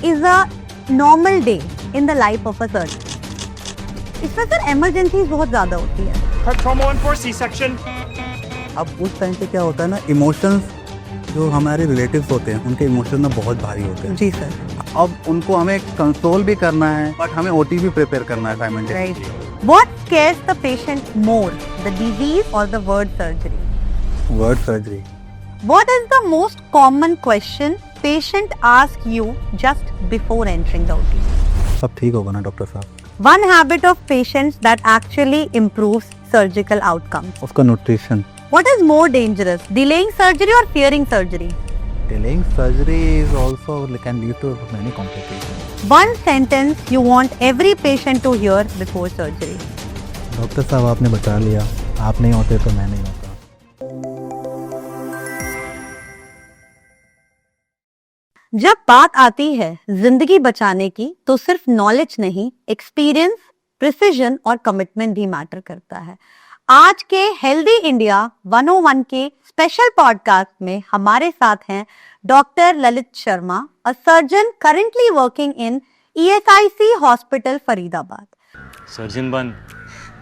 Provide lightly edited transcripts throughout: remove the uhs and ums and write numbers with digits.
is a normal day in the life of a surgeon? इसमें sir emergencies बहुत ज़्यादा होती है. Trauma 1 for C-section. अब उस टाइम पे क्या होता है ना, इमोशंस जो हमारे रिलेटिव्स होते हैं उनके इमोशंस ना बहुत भारी होते हैं. जी सर. अब उनको हमें कंट्रोल भी करना है बट हमें ओटी भी प्रिपेयर करना है simultaneously. Right. What scares the patient more, the disease or the word surgery? Word surgery. What is the most common question patient asks you just before entering the OT? सब ठीक होगा ना doctor साहब? One habit of patients that actually improves surgical outcomes. उसका nutrition. What is more dangerous, delaying surgery or fearing surgery? Delaying surgery is also can lead to many complications. One sentence you want every patient to hear before surgery. Doctor साहब आपने बता लिया, आप नहीं होते तो मैं नहीं होता. जब बात आती है जिंदगी बचाने की तो सिर्फ नॉलेज नहीं, एक्सपीरियंस, प्रिसिजन और कमिटमेंट भी मैटर करता है. आज के हेल्दी इंडिया 101 के स्पेशल पॉडकास्ट में हमारे साथ हैं doctor Lalit Sharma, a surgeon currently working in ESIC hospital Faridabad. Surgeon बन,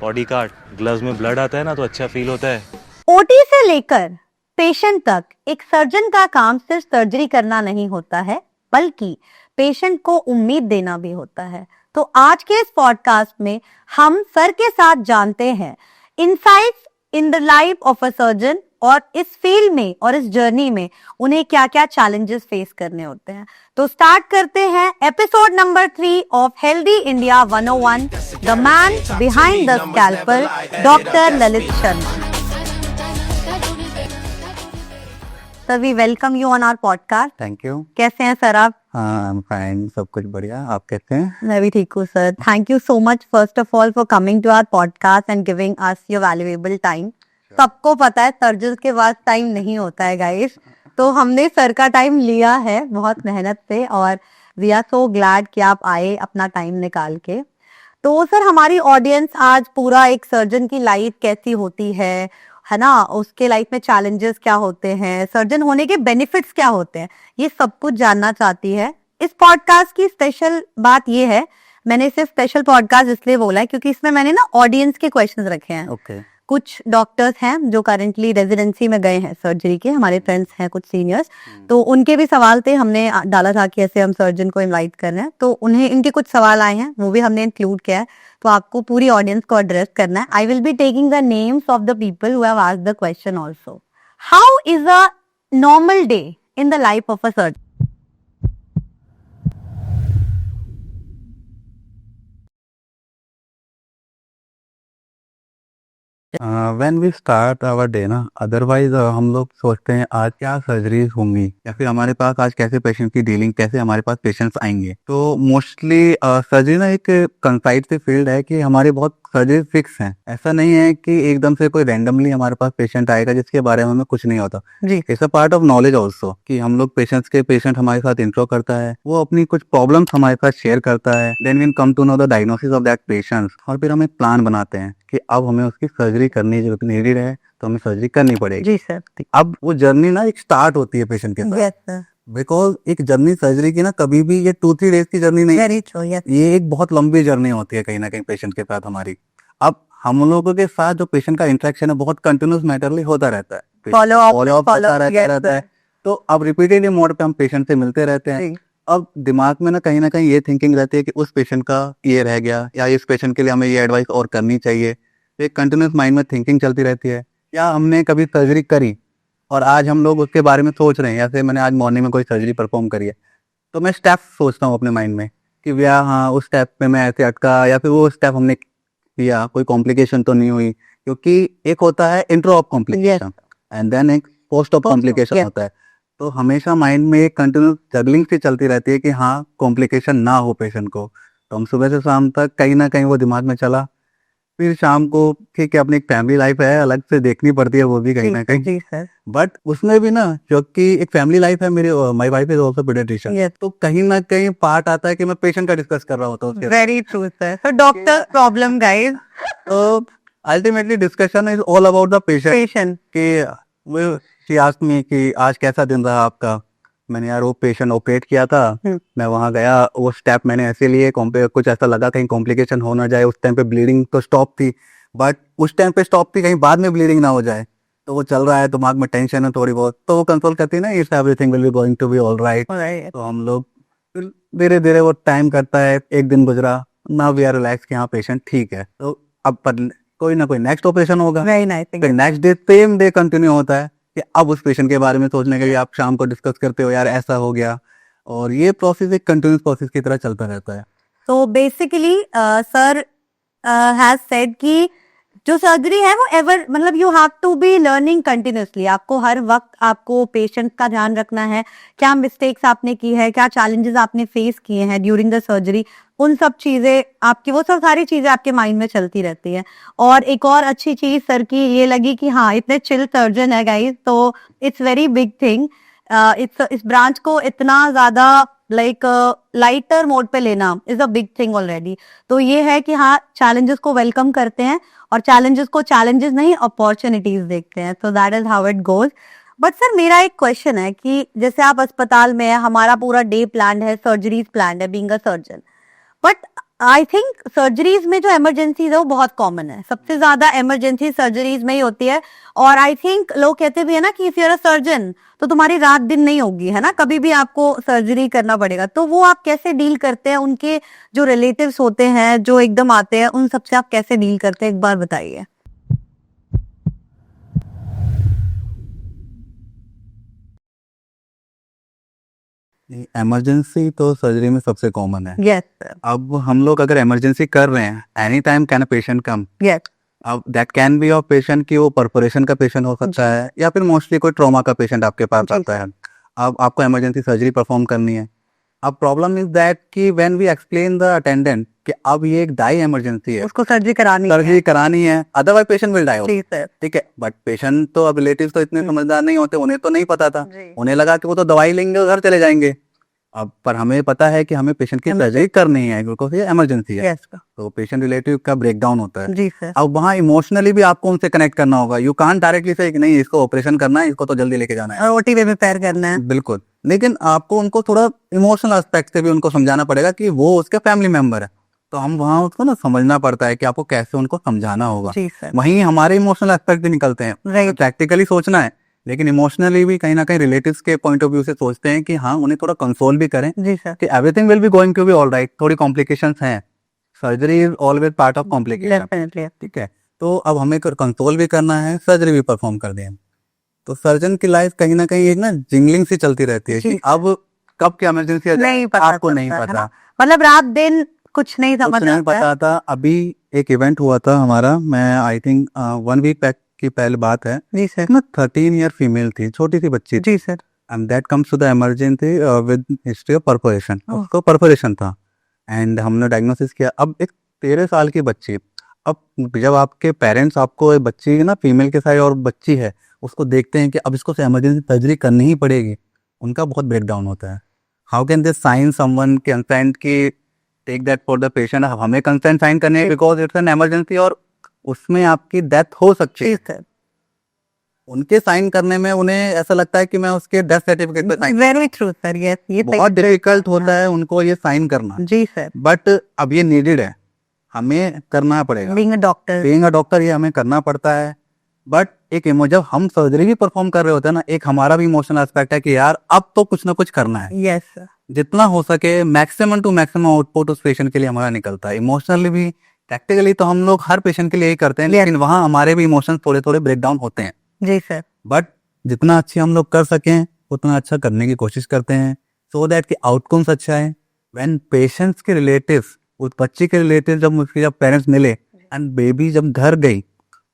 बॉडी काट, ग्लव्स में ब्लड आता है ना तो अच्छा फील होता है. ओटी से लेकर पेशेंट तक एक सर्जन का काम सिर्फ सर्जरी करना नहीं होता है, बल्कि पेशेंट को उम्मीद देना भी होता है. तो आज के इस पॉडकास्ट में हम सर के साथ जानते हैं insights in the life of a surgeon और इस फील्ड में और इस जर्नी में उन्हें क्या क्या चैलेंजेस फेस करने होते हैं. तो स्टार्ट करते हैं episode number 3 of healthy India 101, the man behind the scalpel, doctor Lalit Sharma. Sir we welcome you on our podcast. Thank you. कैसे हैं सर आप? हाँ, आई एम फाइन, सब कुछ बढ़िया. आप कैसे हैं? मैं भी ठीक हूँ sir. Thank you so much first of all for coming to our podcast and giving us your valuable time. सबको पता है सर्जन के पास टाइम नहीं होता है गाइस, तो हमने सर का टाइम लिया है बहुत मेहनत से और वी आर सो ग्लैड कि आप आए अपना टाइम निकाल के. तो सर हमारी ऑडियंस आज पूरा एक सर्जन की लाइफ कैसी होती है ना, उसके लाइफ में चैलेंजेस क्या होते हैं, सर्जन होने के बेनिफिट्स क्या होते हैं, ये सब कुछ जानना चाहती है. इस पॉडकास्ट की स्पेशल बात ये है, मैंने इसे स्पेशल पॉडकास्ट इसलिए बोला है क्योंकि इसमें मैंने ना ऑडियंस के क्वेश्चंस रखे हैं. ओके. कुछ डॉक्टर्स हैं जो करेंटली रेजिडेंसी में गए हैं सर्जरी के, हमारे फ्रेंड्स हैं कुछ सीनियर्स, तो उनके भी सवाल थे. हमने डाला था कि ऐसे हम सर्जन को इनवाइट कर रहे हैं, तो उन्हें इनके कुछ सवाल आए हैं, वो भी हमने इंक्लूड किया है. तो आपको पूरी ऑडियंस को एड्रेस करना है. I will be taking the names of the people who have asked the question also. How is a normal day in the life of a surgeon? When we start our day ना, otherwise हम लोग सोचते हैं आज क्या surgeries होंगी या फिर हमारे पास आज कैसे पेशेंट की डीलिंग, कैसे हमारे पास पेशेंट्स आएंगे. तो मोस्टली सर्जरी ना एक कंसाइड से फील्ड है कि हमारे बहुत सर्जरी फिक्स हैं. ऐसा नहीं है कि एकदम से कोई रैंडमली हमारे पास पेशेंट आएगा जिसके बारे में हमें कुछ नहीं होता. जी. It's a part of knowledge also कि हम लोग पेशेंट हमारे साथ इंट्रो करता है, वो अपनी कुछ प्रॉब्लम्स हमारे साथ शेयर करता है, then we come to know the diagnosis of that patient और फिर हम एक प्लान बनाते हैं कि अब हमें उसकी सर्जरी करनी जो नीडेड है तो हमें सर्जरी करनी पड़ेगी. जी सर. अब वो जर्नी ना एक स्टार्ट होती है पेशेंट के साथ. Yes sir. बिकॉज एक जर्नी सर्जरी की ना कभी भी ये 2-3 डेज की जर्नी नहीं, वेरी ट्रू. यस. ये एक बहुत लंबी जर्नी होती है कहीं ना कहीं पेशेंट के साथ हमारी. अब हम लोगों के साथ जो पेशेंट का इंटरेक्शन है बहुत कंटिन्यूस मैटरली होता रहता है. फॉलो अप रहता है. तो अब रिपीटेडली मोड पे हम पेशेंट से मिलते रहते हैं. अब दिमाग में ना कहीं ये थिंकिंग रहती है कि उस पेशेंट का ये रह गया या इस पेशेंट के लिए हमें ये एडवाइस और करनी चाहिए. एक कंटिन्यूस माइंड में थिंकिंग चलती रहती है. या हमने कभी सर्जरी करी और आज हम लोग उसके बारे में सोच रहे हैं, जैसे मैंने आज मॉर्निंग में कोई सर्जरी परफॉर्म करी है तो मैं स्टेप सोचता हूँ अपने माइंड में कि भैया हाँ उस स्टेप पे मैं ऐसे अटका या फिर वो स्टेप हमने किया, कोई कॉम्प्लिकेशन तो नहीं हुई. क्योंकि एक होता है intro of complication and then एक पोस्ट ऑफ कॉम्प्लिकेशन होता है. तो हमेशा माइंड में एक कंटिन्यूस जगलिंग सी चलती रहती है कि हाँ कॉम्प्लिकेशन ना हो पेशेंट को. तो हम सुबह से शाम तक कहीं ना कहीं वो दिमाग में चला. फिर शाम को ठीक है अपनी एक फैमिली लाइफ है, अलग से देखनी पड़ती है वो भी कहीं ना कहीं. जी सर. बट उसमें भी ना जो कि एक फैमिली लाइफ है, मेरी my wife is also paediatrician, तो कहीं ना कहीं पार्ट आता है कि मैं पेशेंट का डिस्कस कर रहा होता हूँ. Very true sir. So doctor problem guys. तो ultimately discussion is all about the patient. कि शी आस्क्ड मी कि आज कैसा दिन रहा आपका, मैंने यार वो पेशेंट ऑपरेट किया था, हम्म। मैं वहां गया, वो स्टेप मैंने ऐसे लिए कुछ ऐसा लगा कहीं कॉम्प्लिकेशन हो ना जाए, उस टाइम पे ब्लीडिंग तो स्टॉप थी, बट उस टाइम पे स्टॉप थी, कहीं बाद में ब्लीडिंग ना हो जाए, तो वो चल रहा है, दिमाग में टेंशन है थोड़ी बहुत, तो वो कंसोल करती है ना, it's everything will be going to be all right. Alright. तो हम लोग धीरे धीरे वो टाइम करता है, एक दिन गुजरा, नाउ वी आर रिलैक्स कि हाँ पेशेंट ठीक है, तो अब कोई ना कोई नेक्स्ट ऑपरेशन होगा, Very nice. फिर next day same day continue होता है कि अब उस पेशेंट के बारे में सोचने के लिए आप शाम को डिस्कस करते हो, यार ऐसा हो गया, और ये प्रोसेस एक कंटिन्यूस प्रोसेस की तरह चलता रहता है। So basically, sir has said कि जो सर्जरी है वो एवर मतलब you have to be learning continuously, आपको हर वक्त आपको पेशेंट का ध्यान रखना है, क्या मिस्टेक्स आपने की है, क्या चैलेंजेस आपने फेस किए हैं ड्यूरिंग द सर्जरी, उन सब चीजें आपकी, वो सब सारी चीजें आपके माइंड में चलती रहती है। और एक और अच्छी चीज सर की ये लगी कि हाँ इतने चिल सर्जन है गाइस, तो इट्स वेरी बिग थिंग, इस ब्रांच को इतना ज्यादा लाइक लाइटर मोड पे लेना is a big thing already. तो ये है कि हाँ चैलेंजेस को वेलकम करते हैं और चैलेंजेस को चैलेंजेस नहीं अपॉर्चुनिटीज देखते हैं, so that is how it goes. But sir मेरा एक क्वेश्चन है कि जैसे आप अस्पताल में है, हमारा पूरा डे प्लान है, सर्जरीज प्लान है being a surgeon, but I think surgeries में जो इमरजेंसीज है वो बहुत कॉमन है, सबसे ज्यादा इमरजेंसी सर्जरीज में ही होती है। और आई थिंक लोग कहते भी है ना कि if you are a surgeon तो तुम्हारी रात दिन नहीं होगी, है ना, कभी भी आपको सर्जरी करना पड़ेगा। तो वो आप कैसे डील करते हैं, उनके जो रिलेटिव्स होते हैं जो एकदम आते हैं, उन सबसे आप कैसे डील करते हैं, एक बार बताइए। इमरजेंसी तो सर्जरी में सबसे कॉमन है। Yes sir. अब हम लोग अगर इमरजेंसी कर रहे हैं, any time can a patient come, yes. अब that can be of patient की वो परफोरेशन का पेशेंट हो सकता है, या फिर मोस्टली कोई ट्रॉमा का पेशेंट आपके पास जी। आता है। अब आपको इमरजेंसी सर्जरी परफॉर्म करनी है। अब प्रॉब्लम इज दैट कि when we explain the attendant कि अब ये एक डाई इमरजेंसी है, उसको सर्जरी करानी है। सर्जरी करानी है, अदरवाइज पेशेंट विल डाई। जी सर। ठीक है, बट पेशेंट तो अब रिलेटिव्स तो इतने समझदार नहीं होते, उन्हें तो नहीं पता था, जी। उन्हें लगा कि वो तो दवाई लेंगे और घर चले जाएंगे। अब पर हमें पता है कि हमें पेशेंट की सर्जरी करनी है बिकॉज ये इमरजेंसी है, यस तो पेशेंट रिलेटिव का ब्रेकडाउन होता है। जी सर। अब वहाँ इमोशनली भी आपको उनसे कनेक्ट करना होगा, यू कांट डायरेक्टली से कि नहीं इसको ऑपरेशन करना है, इसको तो जल्दी लेके जाना है, और ओटी में पैर करना है। बिल्कुल, लेकिन आपको उनको थोड़ा इमोशनल एस्पेक्ट से भी उनको समझाना पड़ेगा कि वो उसके फैमिली मेंबर है, तो हम वहाँ उसको ना समझना पड़ता है कि आपको कैसे उनको समझाना होगा। जी सर। वहीं हमारे इमोशनल एस्पेक्ट भी निकलते हैं, राइट। प्रैक्टिकली सोचना है, लेकिन इमोशनली भी कहीं ना कहीं रिलेटिव्स के पॉइंट ऑफ व्यू से सोचते हैं कि हाँ उन्हें थोड़ा कंसोल भी करें जी सर। कि everything will be going to be all right, थोड़ी कॉम्प्लिकेशंस हैं, surgery is always part of complication. Definitely. ठीक है, तो अब हमें कंसोल भी करना है, सर्जरी भी परफॉर्म कर दें, तो सर्जन की लाइफ कहीं ना कहीं एक ना जिंगलिंग सी चलती रहती है कि अब कब क्या इमरजेंसी आ जाए नहीं पता आपको चलता नहीं है पता, ना? मतलब रात दिन कुछ नहीं समझ कुछ नहीं आता है। पता था। अभी एक इवेंट हुआ था हमारा, मैं आई थिंक 1 वीक बैक की पहले बात है, जी सर। ना 13 ईयर फीमेल थी, छोटी सी बच्ची थी, जी sir. And that comes to the emergency with history of perforation, oh. उसको परफोरेशन था, एंड हमने डायग्नोसिस किया। अब एक 13 साल की बच्ची, अब जब आपके पेरेंट्स आपको एक बच्ची ना फीमेल के साथ और बच्ची है उसको देखते हैं कि अब इसको इमरजेंसी सर्जरी करनी ही पड़ेगी, उनका बहुत ब्रेकडाउन होता है। How can they sign someone consent की take that for the patient, हमें कंसेंट साइन करने है बिकॉज इट्स एन इमरजेंसी और उसमें आपकी डेथ हो सकती जी है। सर। उनके साइन करने में उन्हें ऐसा लगता है कि मैं उसके डेथ सर्टिफिकेट पे sign, very true sir. Yes, ये बहुत डिफिकल्ट होता है उनको ये साइन करना, जी सर। बट अब ये नीडेड है, हमें करना पड़ेगा, being a doctor. Being a doctor ये हमें करना पड़ता है। बट एक जब हम सर्जरी भी परफॉर्म कर रहे होते हैं ना, एक हमारा भी इमोशनल एस्पेक्ट है कि यार अब तो कुछ ना कुछ करना है, यस सर। जितना हो सके मैक्सिमम टू मैक्सिमम आउटपुट उस पेशेंट के लिए हमारा निकलता है। इमोशनली भी, टैक्टिकली तो हम लोग हर पेशेंट के लिए यही करते हैं, लेकिन वहाँ हमारे भी इमोशंस थोड़े थोड़े ब्रेकडाउन होते हैं, जी सर। बट जितना अच्छी हम लोग कर सकें उतना अच्छा करने की कोशिश करते हैं, सो दैट कि आउटकम्स अच्छा है। व्हेन पेशेंट्स के रिलेटिव्स, उस बच्ची के रिलेटिव जब उसके जब पेरेंट्स मिले एंड बेबी जब घर गई,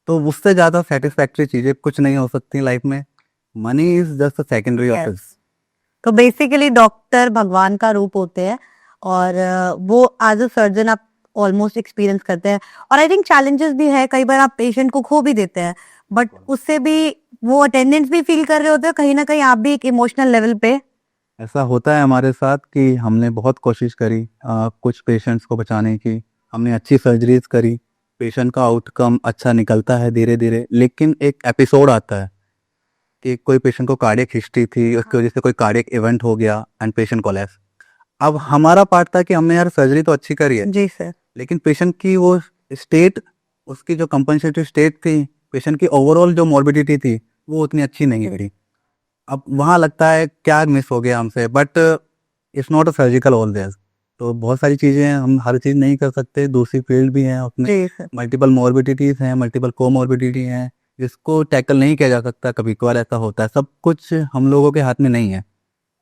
तो उससे ज्यादा सेटिस्फैक्टरी चीजें कुछ नहीं हो सकती लाइफ में। Money is just a secondary of this. तो बेसिकली डॉक्टर भगवान का रूप होते हैं और वो एज अ सर्जन आप ऑलमोस्ट एक्सपीरियंस करते हैं। और आई थिंक चैलेंजेस भी है, कई बार आप पेशेंट को खो भी देते हैं, बट उससे भी वो अटेंडेंट्स भी फील कर रहे होते हैं, कहीं ना कहीं आप भी एक इमोशनल लेवल पे। ऐसा होता है हमारे साथ कि हमने बहुत कोशिश करी कुछ पेशेंट्स को बचाने की, हमने अच्छी सर्जरीज करी, पेशेंट का आउटकम अच्छा निकलता है धीरे धीरे, लेकिन एक एपिसोड आता है कि कोई पेशेंट को कार्डियक हिस्ट्री थी, उसकी वजह से कोई कार्डियक इवेंट हो गया एंड पेशेंट कोलैप्स। अब हमारा पार्ट था कि हमने यार सर्जरी तो अच्छी करी है, जी सर। लेकिन पेशेंट की वो स्टेट, उसकी जो कंपनसेटरी स्टेट थी, पेशेंट की ओवरऑल जो मॉर्बिडिटी थी वो उतनी अच्छी नहीं रही। अब वहाँ लगता है क्या मिस हो गया हमसे, but it's not a surgical always. तो बहुत सारी चीज़ें हैं, हम हर चीज़ नहीं कर सकते, दूसरी फील्ड भी हैं, उसमें जी सर। मल्टीपल मॉर्बिडिटीज़ हैं, मल्टीपल कोमॉर्बिडिटी हैं, जिसको टैकल नहीं किया जा सकता। कभी कभार ऐसा होता है, सब कुछ हम लोगों के हाथ में नहीं है।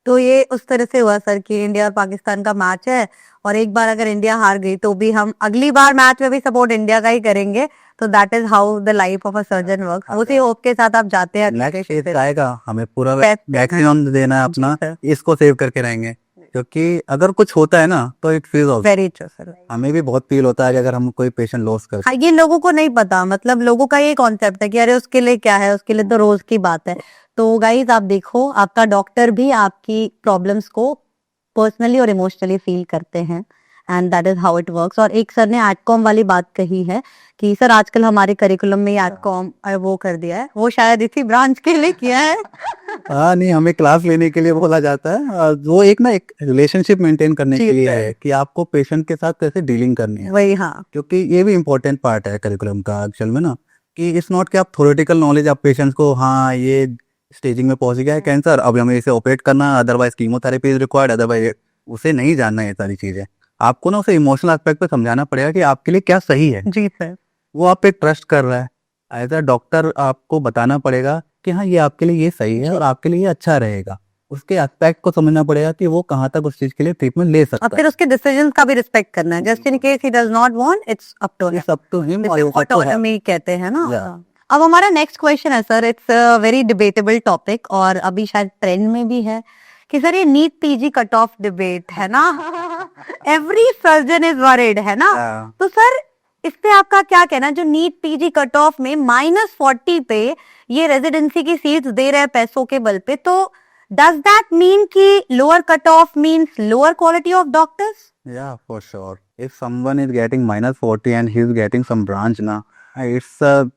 तो ये उस तरह से हुआ सर कि इंडिया और पाकिस्तान का मैच है, और एक बार अगर इंडिया हार गई तो भी हम अगली बार मैच में भी सपोर्ट इंडिया का ही करेंगे। तो that is how the life of a surgeon works. उसी होप के साथ आप जाते हैं। नेक्स्ट फेज आएगा, हमें पूरा Best मैक्सिमम देना है अपना, जी, sir. इसको सेव करके रहेंगे, क्योंकि अगर कुछ होता है ना तो it feel of, very true sir. हमें भी बहुत फील होता है कि अगर हम कोई पेशेंट लॉस कर। हाँ, ये लोगों को नहीं पता, मतलब लोगों का ये कॉन्सेप्ट है कि अरे उसके लिए क्या है, उसके लिए तो रोज की बात है। तो गाइज आप देखो, आपका डॉक्टर भी आपकी प्रॉब्लम्स को पर्सनली और इमोशनली फील करते हैं, and that is how it works. और एक सर ने एडकॉम वाली बात कही है कि सर आजकल हमारे करिकुलम में एडकॉम वो कर दिया है, वो शायद इसी ब्रांच के लिए किया है। हाँ नहीं, हमें क्लास लेने के लिए बोला जाता है, वो एक ना एक रिलेशनशिप मेंटेन करने जी, के लिए sir. है कि आपको पेशेंट के साथ कैसे डीलिंग करनी है। वही, हाँ क्योंकि ये भी इम्पोर्टेंट पार्ट है करिकुलम का एक्चुअल में ना, कि इट्स नॉट कि आप थ्योरेटिकल नॉलेज आप पेशेंट्स को, हाँ ये स्टेजिंग में पहुंच गया है कैंसर, अब हमें इसे ऑपरेट करना है, otherwise chemotherapy is required, otherwise उसे नहीं जानना है ये सारी चीजें। आपको ना उसे इमोशनल एस्पेक्ट पे समझाना पड़ेगा कि आपके लिए क्या सही है। जी सर। वो आप पे ट्रस्ट कर रहा है, एज अ डॉक्टर आपको बताना पड़ेगा कि हाँ ये आपके लिए ये सही है और आपके लिए ये अच्छा रहेगा। उसके एस्पेक्ट को समझना पड़ेगा कि वो कहाँ तक उस चीज के लिए ट्रीटमेंट ले और सकता फिर है। उसके डिसीजन का भी रिस्पेक्ट करना है। Just in case he does not want, it's up to ये सब तो हिम और ऑटोनॉमी कहते हैं ना। Yeah. अब हमारा नेक्स्ट क्वेश्चन है sir, it's a very debatable topic, और अभी शायद ट्रेंड में भी है कि सर ये NEET PG cut off debate है ना। एवरी सर्जन इज वरीड है ना। Yeah. तो सर इस पे आपका क्या कहना है, जो नीट पीजी कट ऑफ में -40 पे ये रेजिडेंसी की सीट्स दे रहे हैं पैसों के बल पे, तो डज दैट मीन कि lower cut off means lower quality of doctors? Yeah, for sure. If someone is getting -40 and he is getting some branch ना, it's a,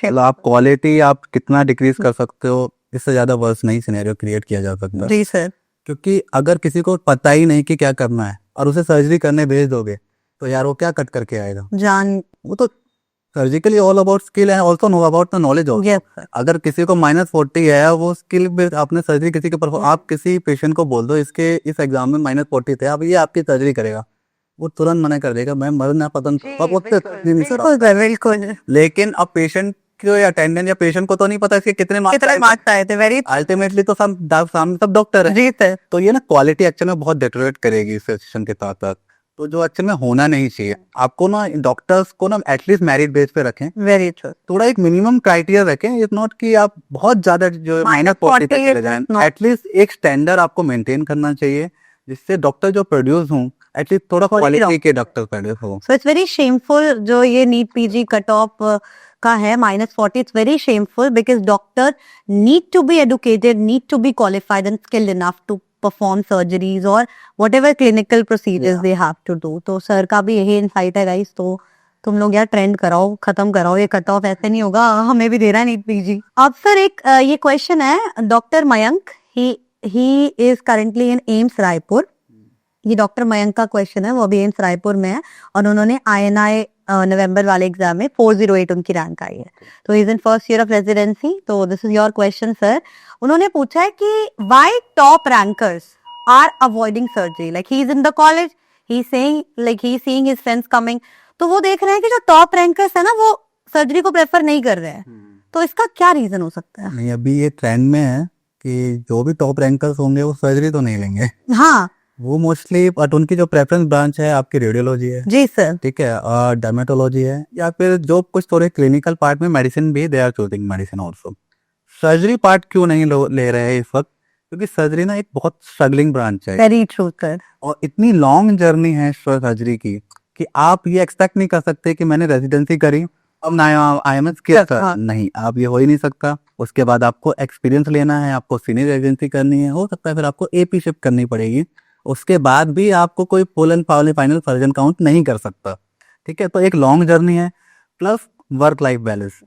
मतलब आप क्वालिटी आप कितना डिक्रीज कर सकते हो, इससे ज्यादा वर्स नहीं सिनेरियो क्रिएट किया जा सकता। जी सर। क्योंकि अगर किसी को पता ही नहीं कि क्या करना है और उसे सर्जरी करने भेज दोगे, तो यार वो क्या कट करके आएगा? जान। वो तो सर्जिकली ऑल अबाउट स्किल है, also know about the knowledge also. Yes sir. अगर किसी को -40 है, वो स्किल पे आपने सर्जरी किसी के ऊपर, आप किसी पेशेंट को बोल दो इसके इस एग्जाम में -40 थे, अब ये आपकी सर्जरी करेगा, वो तुरंत मना कर देगा, मैं मरना पसंद अब उससे सर्जरी नहीं करा। बिल्कुल बिल्कुल। लेकिन अब पेशेंट को या अटेंडेंट या पेशेंट को तो नहीं पता इसके कितने कितने मार्क्स मार्क्स आए थे? वेरी अल्टीमेटली तो सामने सब डॉक्टर है। जी सर। तो ये ना क्वालिटी एक्चुअल में बहुत डिटोरेट करेगी इस सेशन के साथ साथ, तो जो एक्चुअल में होना नहीं चाहिए। आपको ना डॉक्टर्स को ना एटलीस्ट मेरिट बेस पे रखें, वेरी ट्रू। थोड़ा एक मिनिमम क्राइटेरिया रखें, इफ नॉट कि आप बहुत ज्यादा जो -40 तक चले जाएं। not- एटलीस्ट एक स्टैंडर्ड आपको मेंटेन करना चाहिए, जिससे डॉक्टर जो प्रोड्यूस हों एटलीस्ट थोड़ा क्वालिटी के डॉक्टर प्रोड्यूस हो। सो इट्स वेरी शेमफुल जो ये नीट पीजी कट ऑफ का है -40, it's very shameful because doctor need to be educated, need to be qualified and skilled enough to perform surgeries और whatever clinical procedures they have to do. तो sir का भी यही insight है guys, तो तुम लोग यार ट्रेंड कराओ, खत्म कराओ ये कट ऑफ, ऐसे नहीं होगा, हमें भी दे रहा है नीट पीजी। अब सर एक ये क्वेश्चन है doctor Mayank, he is currently in AIIMS Raipur. ये डॉक्टर मयंक का क्वेश्चन है, वो अभी एम्स रायपुर में है और उन्होंने INI नवंबर वाले एग्जाम में 408 उनकी रैंक आई है। तो is in first year of residency. तो this is your question sir. उन्होंने पूछा है कि why top rankers are avoiding surgery, like he is in the college, he is saying like he is seeing his friends coming, तो वो देख रहे हैं कि जो टॉप रैंकर्स है ना वो सर्जरी को प्रेफर नहीं कर रहे हैं। तो इसका क्या रीजन हो सकता है? नहीं, अभी ये ट्रेंड में है कि जो भी टॉप रैंकर्स होंगे वो सर्जरी तो नहीं लेंगे, हाँ वो मोस्टली, बट उनकी जो प्रेफरेंस ब्रांच है आपकी रेडियोलॉजी है, जी सर। ठीक है, और डर्मेटोलॉजी है, या फिर जो कुछ थोड़े क्लिनिकल पार्ट में मेडिसिन भी, they are choosing medicine also. Surgery part क्यों नहीं ले रहे हैं इस वक्त? क्योंकि सर्जरी ना एक बहुत स्ट्रगलिंग ब्रांच है वेरी ट्रू सर। और इतनी लॉन्ग जर्नी है सर्जरी की कि आप ये एक्सपेक्ट नहीं कर सकते कि मैंने रेजिडेंसी करी अब ना IMS किया था, हाँ। नहीं, आप ये हो ही नहीं सकता। उसके बाद आपको एक्सपीरियंस लेना है, आपको सीनियर रेजिडेंसी करनी है, हो सकता है फिर आपको AP शिफ्ट करनी पड़ेगी, उसके बाद भी आपको कोई full and final surgeon count नहीं कर सकता, ठीक है। तो एक लॉन्ग जर्नी है, प्लस वर्क लाइफ बैलेंस,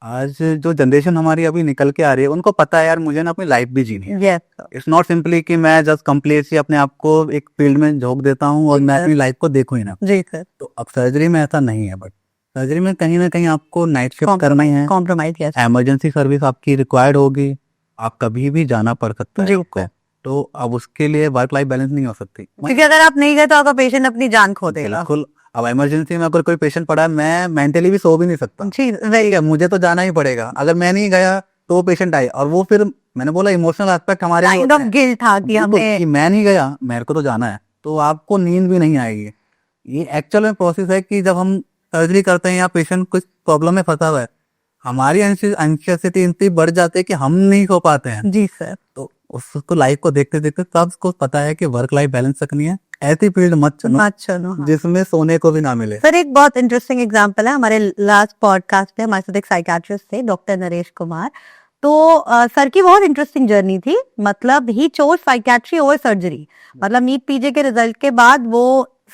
आज जो जनरेशन हमारी अभी निकल के आ रही है उनको पता है यार मुझे ना अपनी लाइफ भी जीनी है। यस इट्स नॉट सिंपली कि मैं जस्ट कम्प्लीटली अपने आप को एक फील्ड में झोंक देता हूँ और जी, मैं सर। अपनी लाइफ को देखूँ ही ना। जी सर, तो अब सर्जरी में ऐसा नहीं है, बट सर्जरी में कहीं ना कहीं आपको नाइट शिफ्ट करना ही है, कॉम्प्रोमाइज यस इमरजेंसी सर्विस आपकी रिक्वायर्ड होगी, आप कभी भी जाना पड़ सकता है जी। आपको। तो अब उसके लिए वर्क लाइफ बैलेंस नहीं हो सकती। क्योंकि अगर आप नहीं गए तो आपका पेशेंट अपनी जान खो देगा। बिल्कुल। अब इमरजेंसी में अगर कोई पेशेंट पड़ा है, मैं मेंटली भी सो भी नहीं सकता। जी ठीक वेरी है, मुझे तो जाना ही पड़ेगा। अगर मैं नहीं गया तो वो पेशेंट आए, और वो फिर मैंने बोला इमोशनल एस्पेक्ट हमारे में काइंड होता ऑफ है। गिल्ट था कि बिल्कुल, हमने कि मैं नहीं गया, मेरे को तो जाना है, तो आपको नींद भी नहीं आएगी। ये एक्चुअल में प्रोसेस है कि जब हम सर्जरी करते हैं या पेशेंट कुछ प्रॉब्लम में फंसा हुआ है, हमारी एंशियसिटी इतनी बढ़ जाती है कि हम नहीं सो पाते हैं। जी सर तो उसको लाइफ को देखते देखते सबको पता है कि वर्क लाइफ बैलेंस रखनी है, ऐसी फील्ड मत चुनो मत चलो हाँ। जिसमें सोने को भी ना मिले। सर एक बहुत इंटरेस्टिंग एग्जांपल है, हमारे लास्ट पॉडकास्ट पे हमारे साथ एक साइकियाट्रिस्ट थे डॉक्टर नरेश कुमार। तो सर की बहुत इंटरेस्टिंग जर्नी थी, मतलब he chose psychiatry over surgery. मतलब नीट पीजे के रिजल्ट के बाद वो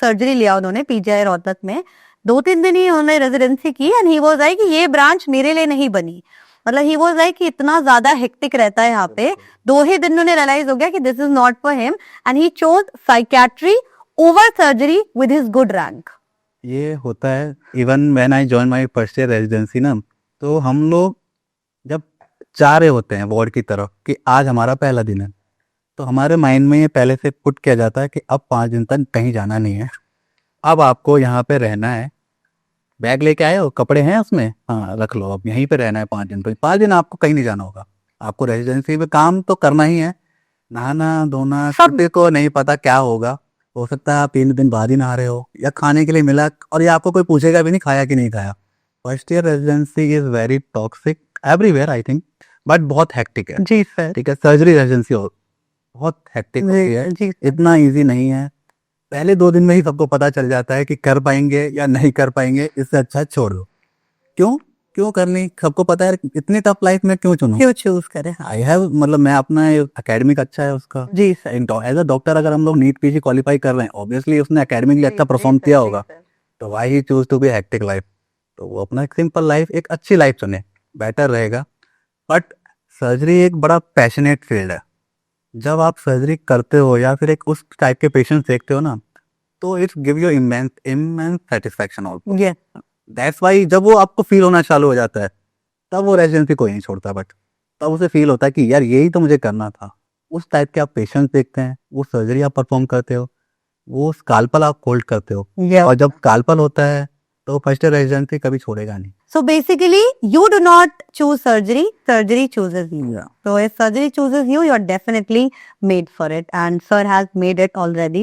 सर्जरी लिया उन्होंने पीजीआई रोहतक में। 2-3 दिन ही उन्होंने रेजिडेंसी की एंड ही वाज लाइक कि ये ब्रांच मेरे लिए नहीं बनी। मतलब ही वाज लाइक कि इतना ज्यादा हेक्टिक रहता है यहाँ पे। 2 ही दिन में उन्हें रियलाइज हो गया कि this is not for him and he chose psychiatry over surgery with his good rank. ये होता है। Even when I join my first year residency ना, तो हम लोग जब जा रहे होते हैं वार्ड की तरफ कि आज हमारा पहला दिन है, तो हमारे माइंड में ये पहले से पुट किया जाता है कि अब 5 दिन तक कहीं जाना नहीं है, अब आपको यहाँ पे रहना है। बैग लेके आए हो, कपड़े हैं उसमें, हाँ रख लो, अब यहीं पे रहना है 5 दिन। तो 5 दिन आपको कहीं नहीं जाना होगा, आपको रेजिडेंसी में काम तो करना ही है, नहाना धोना सब। किसी को नहीं पता क्या होगा। हो सकता है आप 3 दिन बाद ही नहा रहे हो, या खाने के लिए मिला और ये आपको कोई पूछेगा भी नहीं खाया कि नहीं खाया। First year residency is very toxic everywhere I think, but बहुत हेक्टिक है। जी सर ठीक है, सर्जरी रेजिडेंसी हो बहुत हेक्टिक होती है, जी इतना इजी नहीं है। पहले 2 दिन में ही सबको पता चल जाता है कि कर पाएंगे या नहीं कर पाएंगे, इससे अच्छा है छोड़ दो। क्यों करनी, सबको पता है इतनी टफ लाइफ में क्यों चुनूं। क्यों चूज करें आई हैव, मतलब मैं अपना एकेडमिक अच्छा है उसका। जी सर एज अ डॉक्टर अगर हम लोग नीट पीजी क्वालिफाई कर रहे हैं, ऑब्वियसली उसने एकेडमिकली अच्छा परफॉर्म किया होगा, तो why he choose to be hectic life. तो वो अपना एक सिंपल लाइफ, एक अच्छी लाइफ चुने, बेटर रहेगा। बट सर्जरी एक बड़ा पैशनेट फील्ड है। जब आप सर्जरी करते हो या फिर एक उस टाइप के पेशेंट्स देखते हो ना, तो it's give you immense satisfaction also. Yes that's why जब वो आपको फील होना चालू हो जाता है, तब वो रेजिडेंसी कोई नहीं छोड़ता, बट तब उसे फील होता है कि यार यही तो मुझे करना था। उस टाइप के आप पेशेंट्स देखते हैं, वो सर्जरी आप परफॉर्म करते हो, वो स्काल्पल आप होल्ड करते हो, और जब स्काल्पल होता है तो फर्स्ट ईयर रेजिडेंसी कभी छोड़ेगा नहीं। So basically, you do not choose surgery, surgery chooses you. Yeah. So if surgery chooses you, you're definitely made for it, and sir has made it already.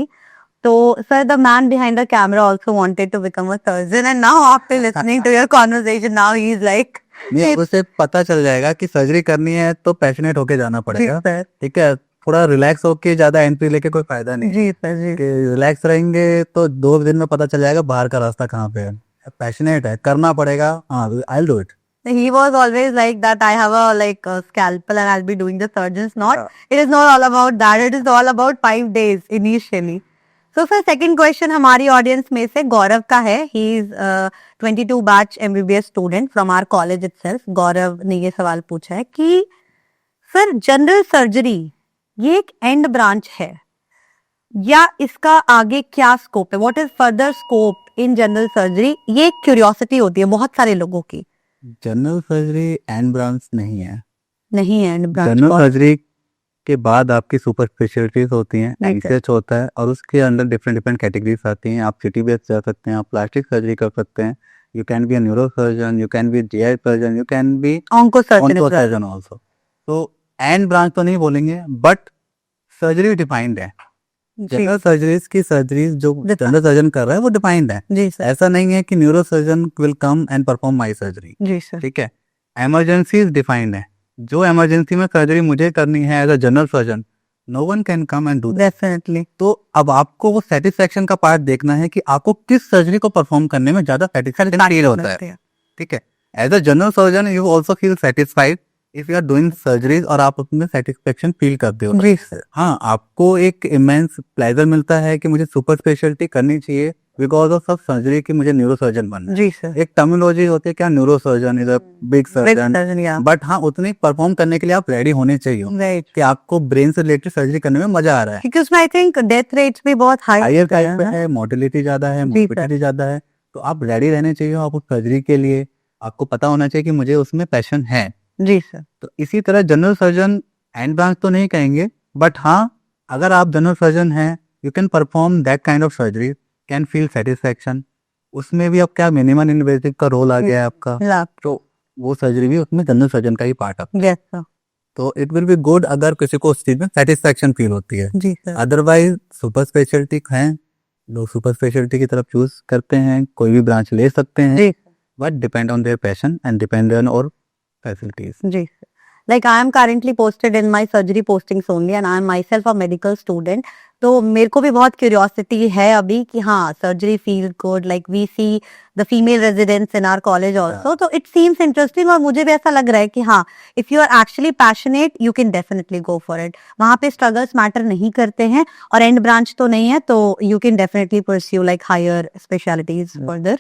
So sir, the man behind the camera also wanted to become a surgeon, and now after listening to your conversation, now he's like, नहीं, अब उसे पता चल जाएगा कि surgery करनी है तो पैशनेट होके जाना पड़ेगा। sir. ठीक है, थोड़ा रिलैक्स होके ज्यादा एंट्री लेके कोई फायदा नहीं। जी sir, जी. कि रिलैक्स रहेंगे तो 2 दिन में पता चल जाएगा बाहर का रास्ता कहाँ पे है। पैशनेट है, करना पड़ेगा, हाँ I will do it. He was always like that. I have a scalpel and I'll be doing the surgeon's knot. It is not all about that. It is all about 5 days initially. So sir, second question हमारी audience में से गौरव का है. He is 22 batch MBBS student from our college itself. गौरव ने ये सवाल पूछा है कि सर जनरल सर्जरी ये एक एंड ब्रांच है या इसका आगे क्या स्कोप है? What is further scope in general surgery? ये एक क्यूरियोसिटी होती है बहुत सारे लोगों की. जनरल सर्जरी एंड ब्रांच नहीं है। नहीं है एंड ब्रांच. जनरल सर्जरी के बाद आपकी सुपर स्पेशलिटीज होती हैं, Right, एमसीएच होता है, और उसके अंदर डिफरेंट कैटेगरीज आती हैं। आप सिटी बेस्ड जा सकते हैं, आप प्लास्टिक सर्जरी कर सकते हैं, you can be a neuro surgeon, you can be GI surgeon, you can be onco surgeon. Onco surgeon also. तो एंड ब्रांच तो नहीं बोलेंगे, बट सर्जरी डिफाइंड है। जनरल सर्जरीज की सर्जरीज जो जनरल सर्जन कर रहा है वो डिफाइंड है। जी सर. ऐसा नहीं है कि neuro surgeon will come and perform my surgery. जी सर. ठीक है, इमरजेंसी डिफाइंड है। जो इमरजेंसी में सर्जरी मुझे करनी है as a general surgeon, no one can come and do that. Definitely. तो अब आपको वो सेटिस्फेक्शन का पार्ट देखना है कि आपको किस सर्जरी को परफॉर्म करने में ज्यादा सेटिस्फेक्शन फील होता है। ठीक है, as a general surgeon you also feel satisfied if you are doing surgeries और आप उसमें सेटिस्फेक्शन फील करते हो, जी सर। हाँ, आपको एक इमेंस प्लेजर मिलता है कि मुझे सुपर स्पेशलिटी करनी चाहिए बिकॉज ऑफ सब सर्जरी की मुझे न्यूरोसर्जन बनना है। जी सर। एक टर्मिनोलॉजी होती है क्या, neurosurgeon is a big surgeon, या बट हाँ उतनी परफॉर्म करने के लिए आप रेडी होने चाहिए राइट, कि आपको ब्रेन से रिलेटेड सर्जरी करने में मजा आ रहा है। क्योंकि उसमें आई थिंक डेथ रेट्स भी बहुत हाई हायर टाइप पे है, मोर्टेलिटी ज्यादा है, जी, मोर्बिडिटी ज्यादा है, तो आप रेडी रहने चाहिए। आप उस सर्जरी के लिए आपको पता होना चाहिए कि मुझे उसमें पैशन है। जी सर। तो इसी तरह जनरल सर्जन एंड ब्रांच तो नहीं कहेंगे, बट हाँ अगर आप जनरल सर्जन हैं you can perform that kind of surgery, can feel satisfaction. उसमें भी अब क्या मिनिमम इन्वेजिव का रोल आ गया है आपका, तो वो सर्जरी भी उसमें जनरल सर्जन का ही पार्ट है। Yes sir. तो इट विल बी गुड अगर किसी को उस चीज में सेटिस्फैक्शन फील होती है। जी सर। अदरवाइज सुपर स्पेशलिटी हैं, लोग सुपर स्पेशलिटी की तरफ चूज करते हैं, कोई भी ब्रांच ले सकते हैं, जी but depend on their passion and depend on और फैसिलिटीज। जी sir. Like I am currently posted in my surgery postings only and I am myself a medical student. तो मेरे को भी बहुत क्यूरियोसिटी है अभी कि हाँ surgery feel good, like we see the female residents in our college also, तो इट सीम्स इंटरेस्टिंग और मुझे भी ऐसा लग रहा है कि हाँ if you are actually passionate you can definitely go for it. वहाँ पे स्ट्रगल्स मैटर नहीं करते हैं और एंड ब्रांच तो नहीं है, तो you can definitely pursue like higher specialities further.